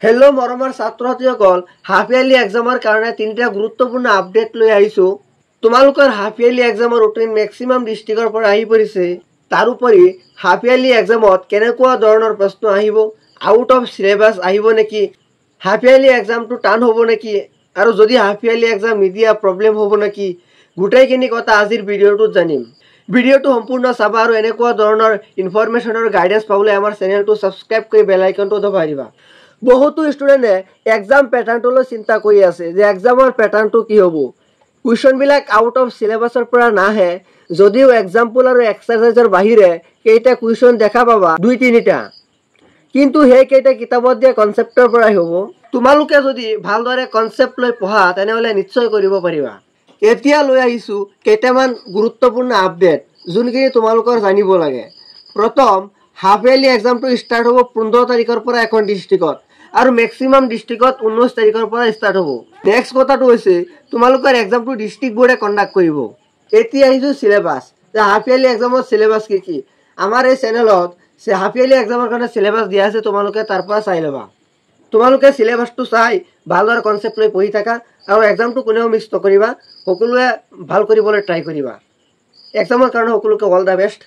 Hello मरমৰ ছাত্ৰ-ছাত্ৰীসকল half yearly এক্সামৰ কাৰণে তিনিটা গুৰুত্বপূৰ্ণ আপডেট লৈ আহিছো। তোমালোকৰ হাফ ইয়াৰলি এক্সামৰ ৰুটিন ম্যাক্সিমাম ডিস্ট্ৰিক্টৰ পৰা আহি পৰিছে। তাৰোপৰি হাফ ইয়াৰলি এক্সামত কেনেকুৱা ধৰণৰ প্ৰশ্ন আহিব, আউট অফ সিলেবাস আহিব নেকি, হাফ ইয়াৰলি এক্সামটো টান হ'ব নেকি, আৰু যদি হাফ ইয়াৰলি এক্সাম নিদিয়া প্ৰব্লেম হ'ব নেকি, গোটেইখিনি কথা আজিৰ ভিডিঅ'টোত জানিম। ভিডিঅ'টো সম্পূৰ্ণ চাবা আৰু এনেকুৱা ধৰণৰ ইনফৰমেশ্যনৰ গাইডেন্স পাবলৈ আমাৰ চেনেলটো সাবস্ক্ৰাইব কৰি বেল আইকনটো দবাই দিবা। বহুতো ষ্টুডেণ্টে এক্সাম প্যাটাৰ্ণটোলৈ চিন্তা কৰি আছে যে এক্সামৰ প্যাটাৰ্ণটো কি হ'ব। কুৱেশ্যনবিলাক আউট অফ সিলেবাসৰ পৰা নাহে, যদিও এক্সাম্পল আৰু এক্সাৰচাইজৰ বাহিৰে কেইটা কুৱেশ্যন দেখা পাবা 2-3টা, কিন্তু সেইকেইটা কিতাপত দিয়া কনচেপ্টৰ পৰাই হ'ব। তোমালোকে যদি ভালদৰে কনচেপ্ট লৈ পঢ়া তেনেহ'লে নিশ্চয় কৰিব পাৰিবা। এতিয়া লৈ আহিছো কেইটামান গুৰুত্বপূৰ্ণ আপডেট যোনখিনি তোমালোকৰ জানিব লাগে। প্ৰথম, হাফ ইয়াৰলি এক্সামটো ষ্টাৰ্ট হ'ব 15 তাৰিখৰ পৰা এখন ডিস্ট্ৰিক্টত আৰু ম্যাক্সিমাম ডিস্ট্ৰিক্টত 19 তাৰিখৰ পৰা ষ্টাৰ্ট হ'ব। নেক্সট কথাটো হৈছে তোমালোকৰ এক্সামটো ডিস্ট্ৰিক্ট বোৰ্ডে কণ্ডাক্ট কৰিব। এতিয়া আহিছো সিলেবাস, যে হাফ ইয়াৰলি এক্সামৰ সিলেবাস কি। আমাৰ এই চেনেলত হাফ ইয়াৰলি এক্সামৰ কাৰণে সিলেবাস দিয়া আছে, তোমালোকে তাৰ পৰা চাই ল'বা। তোমালোকে সিলেবাসটো চাই ভালদৰে কনচেপ্ট লৈ পঢ়ি থাকা আৰু এক্সামটো কোনেও মিছ নকৰিবা। সকলোৱে ভাল কৰিবলৈ ট্ৰাই কৰিবা। এক্সামৰ কাৰণে সকলোকে অল দ্য বেষ্ট।